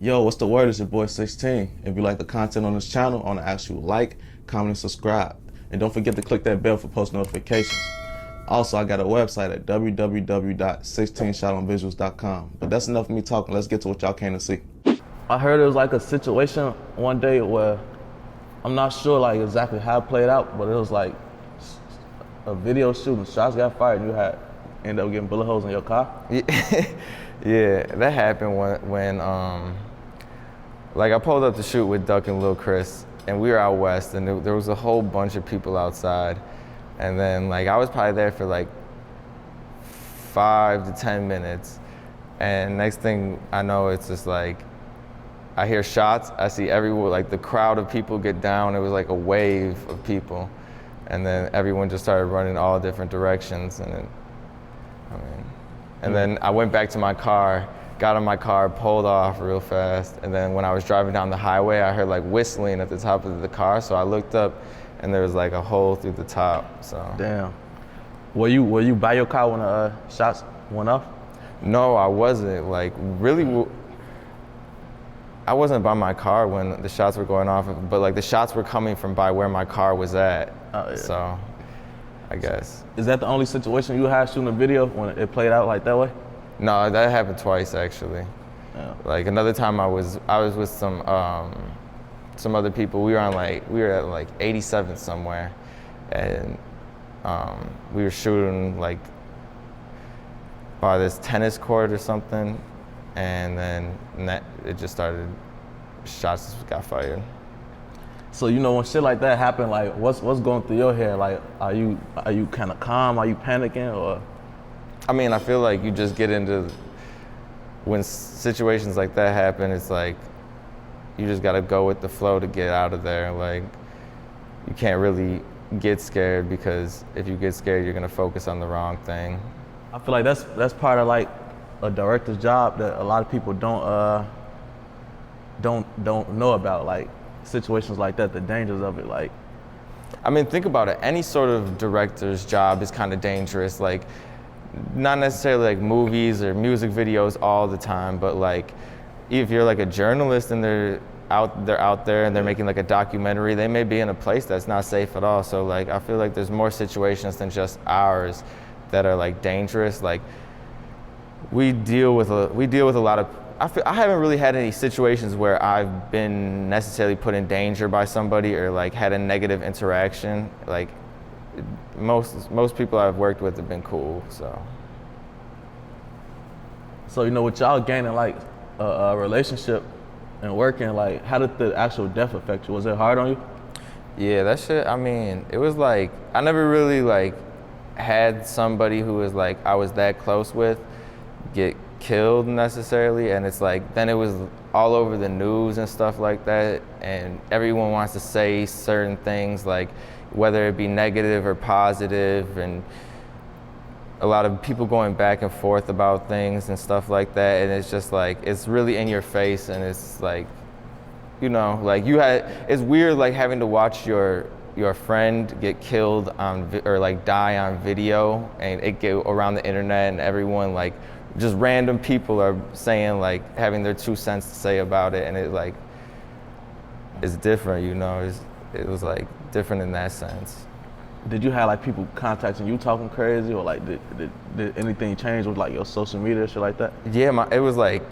Yo, what's the word? It's your boy 16. If you like the content on this channel, I want to ask you to like, comment, and subscribe. And don't forget to click that bell for post notifications. Also, I got a website at www.16shotonvisuals.com. But that's enough of me talking. Let's get to what y'all came to see. I heard it was like a situation one day where I'm not sure like exactly how it played out, but it was like a video shooting. Shots got fired and you had ended up getting bullet holes in your car. Yeah, that happened when like I pulled up to shoot with Duck and Lil Chris, and we were out west, and there was a whole bunch of people outside, and then like I was probably there for like 5 to 10 minutes, and next thing I know, it's just like I hear shots. I see everyone, like the crowd of people get down. It was like a wave of people, and then everyone just started running all different directions, and then I went back to my car, got in my car, pulled off real fast, and then when I was driving down the highway, I heard like whistling at the top of the car, so I looked up, and there was like a hole through the top. So. Damn. Were you by your car when the shots went off? No, I wasn't. Like really, I wasn't by my car when the shots were going off, but like the shots were coming from by where my car was at. Oh, yeah. So, I guess. Is that the only situation you had shooting a video when it played out like that way? No, that happened twice actually. Yeah. Like another time I was with some other people. We were at like 87th somewhere, and we were shooting like by this tennis court or something, and then it just started. Shots got fired. So when shit like that happen, like what's going through your head? Like are you kind of calm? Are you panicking or? I mean, I feel like you just get into, when situations like that happen, it's like you just gotta go with the flow to get out of there. Like you can't really get scared, because if you get scared, you're gonna focus on the wrong thing. I feel like that's part of like a director's job that a lot of people don't know about, like situations like that, the dangers of it. Like, I mean, think about it. Any sort of director's job is kind of dangerous. Like, not necessarily like movies or music videos all the time, but like if you're like a journalist and they're out there and they're making like a documentary, they may be in a place that's not safe at all. So like I feel like there's more situations than just ours that are like dangerous. Like we deal with a lot of. I haven't really had any situations where I've been necessarily put in danger by somebody or like had a negative interaction. Like most people I've worked with have been cool. So with y'all gaining like a relationship and working, like how did the actual death affect you? Was it hard on you? Yeah, that shit. I mean, it was like I never really like had somebody who was like I was that close with get killed necessarily, and it's like then it was all over the news and stuff like that, and everyone wants to say certain things, like whether it be negative or positive, and a lot of people going back and forth about things and stuff like that, and it's just like it's really in your face, and it's like like it's weird like having to watch your friend get killed or like die on video, and it get around the internet, and everyone like just random people are saying like having their 2 cents to say about it, and it like it's different, it was like different in that sense. Did you have like people contacting you talking crazy, or like did anything change with like your social media, shit like that? Yeah, it was like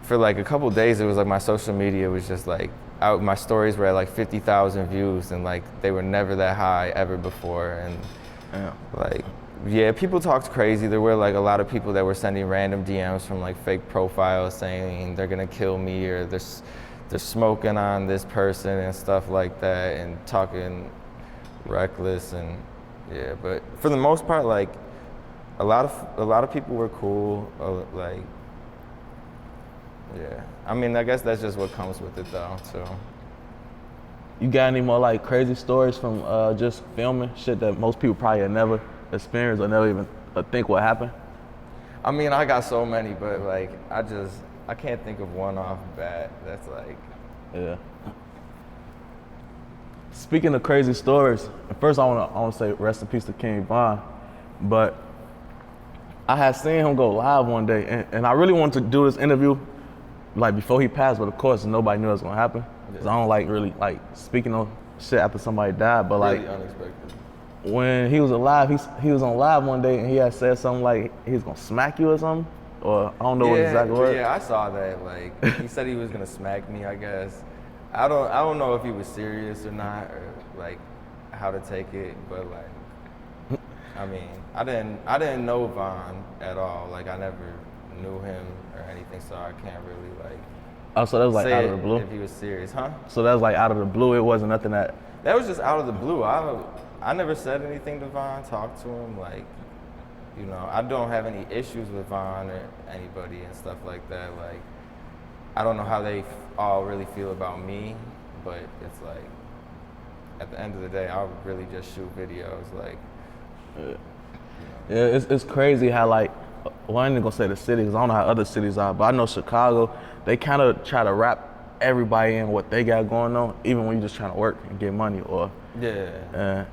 for like a couple of days, it was like my social media was just like my stories were at like 50,000 views, and like they were never that high ever before, and like. Yeah, people talked crazy. There were like a lot of people that were sending random DMs from like fake profiles saying they're gonna kill me, or they're smoking on this person and stuff like that, and talking reckless, and yeah. But for the most part, like a lot of people were cool. Like yeah, I mean, I guess that's just what comes with it though. So. You got any more like crazy stories from just filming shit that most people probably had never experienced or never even think what happened? I mean, I got so many, but like I can't think of one off the bat that's like. Yeah. Speaking of crazy stories, first I want to say rest in peace to King Von, but I had seen him go live one day, and I really wanted to do this interview like before he passed, but of course nobody knew it was gonna happen. Cause I don't like really like speaking on shit after somebody died, but like Really unexpected. when he was alive, he was on live one day and he had said something like he was gonna smack you or something, or I don't know what exactly was. Yeah, I saw that. Like he said he was gonna smack me. I guess I don't know if he was serious or not, or like how to take it. But like, I mean, I didn't know Von at all. Like I never knew him or anything, so I can't really like. Oh, so that was like say out of the blue. If he was serious, huh? So that was like out of the blue. It wasn't nothing that. That was just out of the blue. I never said anything to Von, talked to him, like, you know, I don't have any issues with Von or anybody and stuff like that. Like, I don't know how they all really feel about me, but it's like, at the end of the day, I'll really just shoot videos, like. Yeah, it's crazy how like, well, I ain't gonna say the city, because I don't know how other cities are, but I know Chicago, they kind of try to wrap everybody in what they got going on, even when you're just trying to work and get money, or Yeah.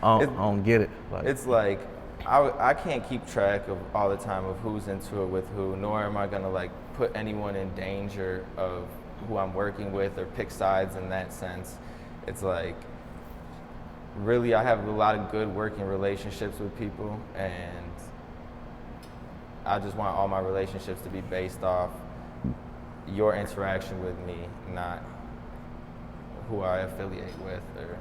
I don't get it. Like, It's like, I can't keep track of all the time of who's into it with who, nor am I gonna like put anyone in danger of who I'm working with or pick sides in that sense. It's like, really, I have a lot of good working relationships with people, and I just want all my relationships to be based off your interaction with me, not who I affiliate with or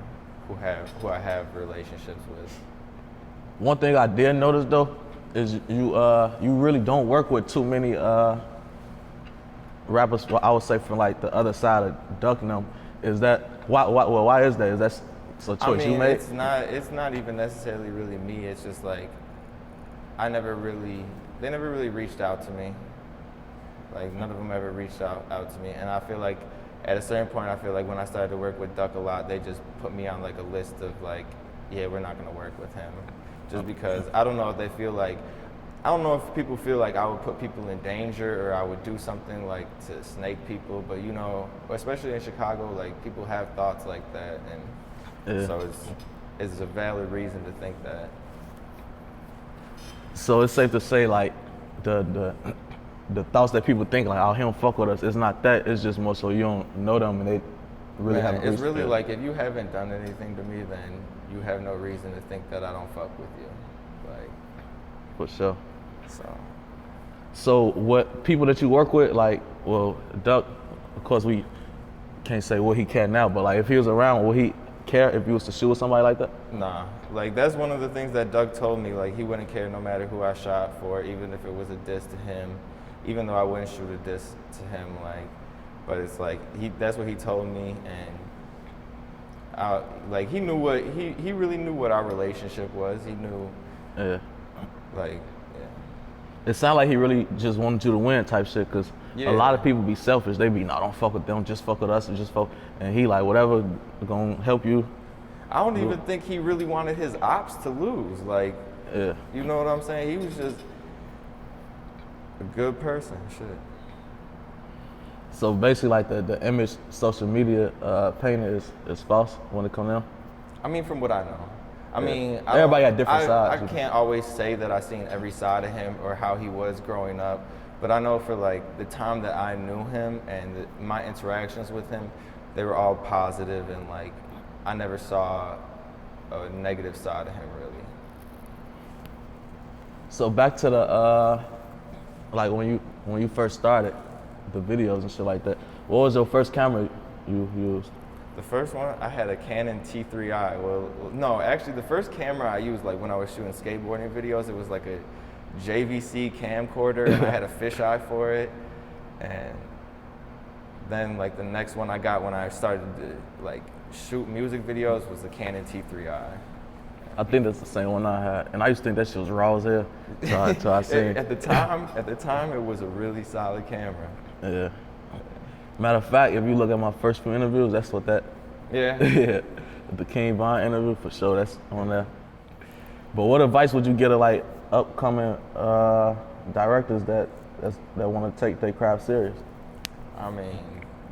who I have relationships with. one thing I did notice though is you really don't work with too many rappers. Well, I would say from like the other side of ducking them. Is that why is that? Is that a choice you made? It's not even necessarily really me. It's just like they never really reached out to me. Like none of them ever reached out to me, and I feel like at a certain point, I feel like when I started to work with Duck a lot, they just put me on like a list of like, yeah, we're not gonna work with him, just because I don't know if they feel like, I don't know if people feel like I would put people in danger or I would do something like to snake people, but you know, especially in Chicago, like people have thoughts like that, and so it's a valid reason to think that. So it's safe to say like the thoughts that people think like, oh, he don't fuck with us. It's not that. It's just more so you don't know them and they really haven't. It's really like if you haven't done anything to me, then you have no reason to think that I don't fuck with you. Like, for sure. So what people that you work with, like, well, Duck, of course we can't say what he can now, but like if he was around, would he care if you was to shoot with somebody like that? Nah, like that's one of the things that Doug told me, like he wouldn't care no matter who I shot for, even if it was a diss to him, even though I wouldn't shoot a diss to him, like, but it's like, that's what he told me, and like he knew he really knew what our relationship was. He knew, like, yeah. It sounded like he really just wanted you to win type shit, cause a lot of people be selfish. They be, no, don't fuck with them, just fuck with us, and just fuck. And he like, whatever gonna help you. I don't even think he really wanted his ops to lose. Like, you know what I'm saying? He was just a good person, shit. So basically, like the image social media painted is false when it comes down. I mean, from what I know. I mean, everybody got different sides. I can't always say that I've seen every side of him or how he was growing up, but I know for like the time that I knew him and my interactions with him, they were all positive, and like I never saw a negative side of him really. So back to the like when you first started the videos and shit like that, what was your first camera you used? The first one, I had a Canon T3i. Well, no, actually the first camera I used, like when I was shooting skateboarding videos, it was like a JVC camcorder, and I had a fisheye for it. And then like the next one I got when I started to like shoot music videos was the Canon T3i. I think that's the same one I had, and I used to think that shit was raw as hell. So I seen at the time, it was a really solid camera. Yeah. Matter of fact, if you look at my first few interviews, that's what that. Yeah. Yeah. The King Von interview, for sure, that's on there. But what advice would you get to like upcoming directors that want to take their craft serious? I mean,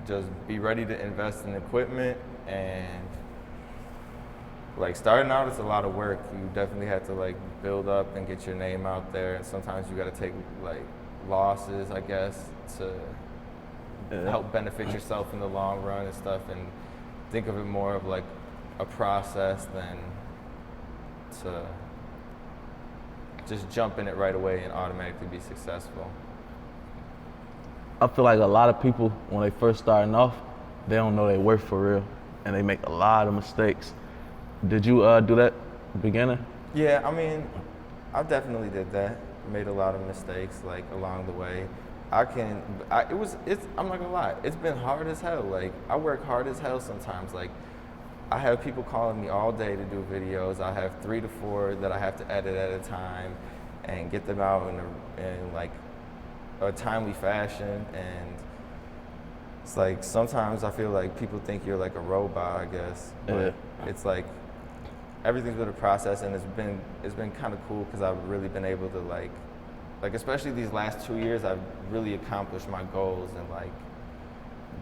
just be ready to invest in equipment, and like starting out, it's a lot of work. You definitely have to like build up and get your name out there, and sometimes you got to take like losses, I guess, to help benefit yourself in the long run and stuff, and think of it more of like a process than to just jump in it right away and automatically be successful. I feel like a lot of people, when they first starting off, they don't know their worth for real, and they make a lot of mistakes. Did you do that at the beginning? Yeah, I mean, I definitely did that. Made a lot of mistakes like along the way. I'm not gonna lie, it's been hard as hell. Like, I work hard as hell sometimes. Like, I have people calling me all day to do videos. I have 3 to 4 that I have to edit at a time and get them out in like a timely fashion. And it's like, sometimes I feel like people think you're like a robot, I guess. But it's like, everything's been a process, and it's been kind of cool because I've really been able to like especially these last 2 years, I've really accomplished my goals and like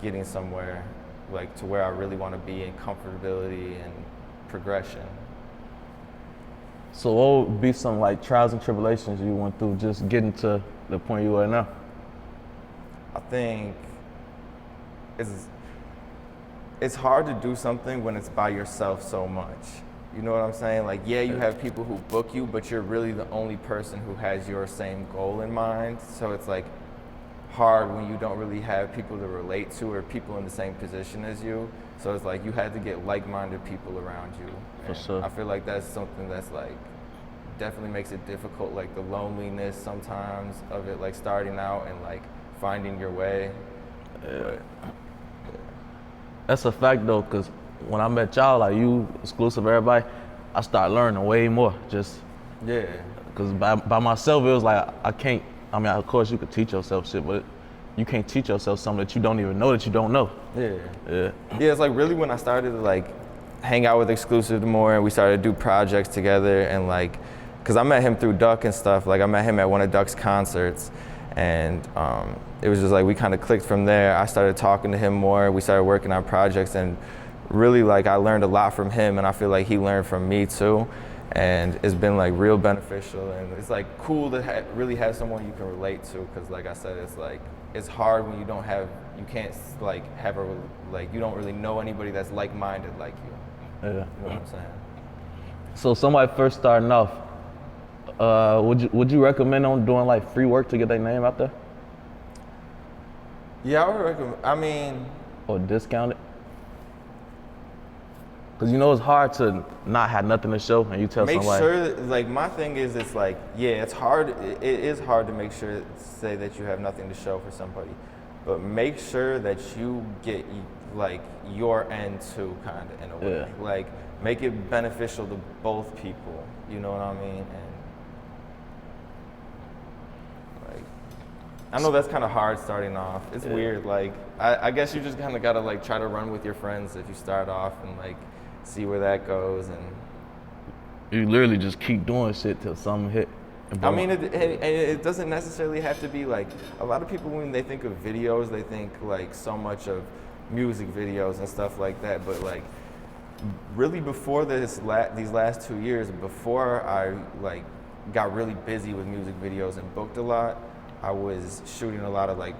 getting somewhere like to where I really want to be in comfortability and progression. So what would be some like trials and tribulations you went through just getting to the point you are now? I think it's hard to do something when it's by yourself so much. You know what I'm saying? Like, yeah, you have people who book you, but you're really the only person who has your same goal in mind. So it's like hard when you don't really have people to relate to or people in the same position as you. So it's like you had to get like-minded people around you. For sure. I feel like that's something that's like definitely makes it difficult, like the loneliness sometimes of it, like starting out and like finding your way. Yeah. That's a fact though, because when I met y'all, like you, exclusive everybody, I started learning way more. Just because by myself, it was like I mean, of course you could teach yourself shit, but you can't teach yourself something that you don't even know that you don't know. Yeah, it's like really when I started to like hang out with Exclusive more and we started to do projects together, and like, cause I met him through Duck and stuff. Like, I met him at one of Duck's concerts, and it was just like we kind of clicked from there. I started talking to him more. We started working on projects, and really like I learned a lot from him, and I feel like he learned from me too. And it's been like real beneficial, and it's like cool to really have someone you can relate to, because like I said, it's like it's hard when you can't like have you don't really know anybody that's like-minded like you. Yeah. You know what I'm saying? So somebody first starting off, would you recommend them doing like free work to get their name out there? Yeah, I would recommend. I mean, or discount it? Because you know it's hard to not have nothing to show, and you tell make somebody. Sure, like my thing is, it's like, yeah, it's hard. It is hard to make sure, say that you have nothing to show for somebody, but make sure that you get like your end too, kind of in a way. Yeah. Like, make it beneficial to both people. You know what I mean? And like, I know that's kind of hard starting off. It's weird. Like, I guess you just kind of gotta like try to run with your friends if you start off and like see where that goes, and you literally just keep doing shit till something hit. I mean, it doesn't necessarily have to be like, a lot of people when they think of videos, they think like so much of music videos and stuff like that, but like really before these last 2 years, before I like got really busy with music videos and booked a lot, I was shooting a lot of like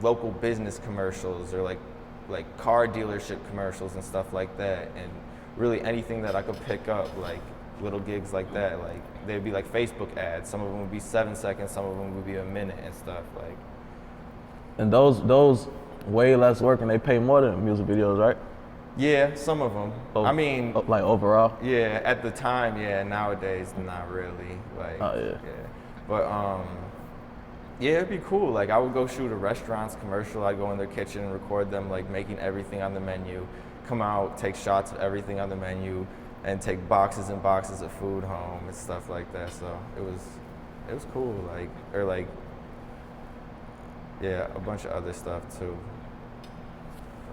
local business commercials or like car dealership commercials and stuff like that, and really anything that I could pick up, like little gigs like that. Like, they'd be like Facebook ads. Some of them would be 7 seconds, some of them would be a minute and stuff. Like, and those way less work, and they pay more than music videos, right? Yeah, some of them. I mean, like overall. Yeah, at the time, yeah. Nowadays, not really. Like, but yeah, it'd be cool. Like, I would go shoot a restaurant's commercial. I'd go in their kitchen and record them, like, making everything on the menu. Come out, take shots of everything on the menu, and take boxes and boxes of food home and stuff like that. So it was cool. Like, or like, yeah, a bunch of other stuff too.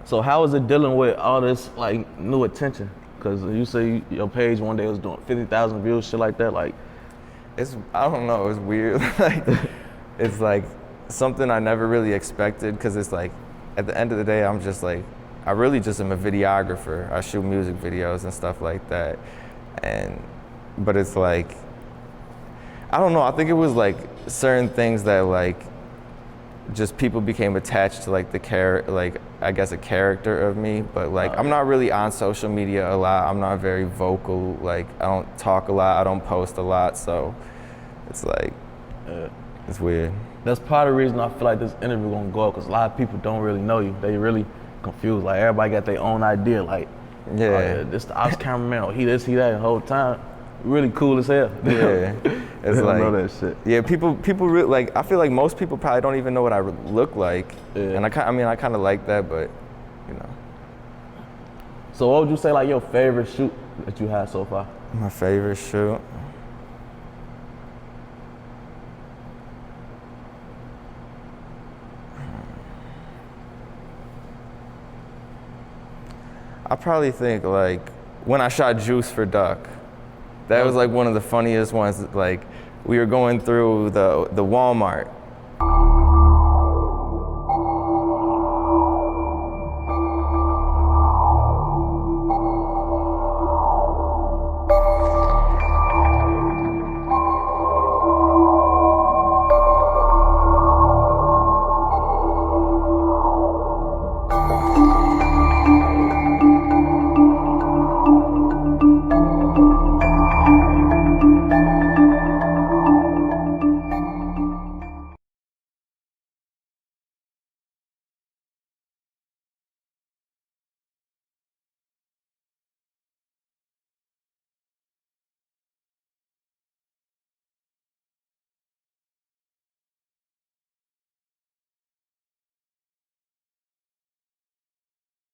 So how is it dealing with all this like new attention? Because you say your page one day was doing 50,000 views, shit like that. Like, I don't know. It's weird. Like, it's like something I never really expected, because it's like at the end of the day, I'm just like, I really just am a videographer. I shoot music videos and stuff like that. But it's like, I don't know, I think it was like certain things that like just people became attached to like like I guess a character of me. But like I'm not really on social media a lot. I'm not very vocal. Like I don't talk a lot. I don't post a lot. So it's like it's weird. That's part of the reason I feel like this interview gonna go up, because a lot of people don't really know you. They really confused. Like everybody got their own idea. Like, Yeah. oh, yeah, this the ops cameraman, or he this, he that, the whole time. Really cool as hell. Yeah. They It's don't like know that shit. Yeah, people really, like I feel like most people probably don't even know what I look like. Yeah. And I kind of like that, but you know. So what would you say like your favorite shoot that you had so far? My favorite shoot. I probably think like when I shot Juice for Duck. That was like one of the funniest ones. Like we were going through the Walmart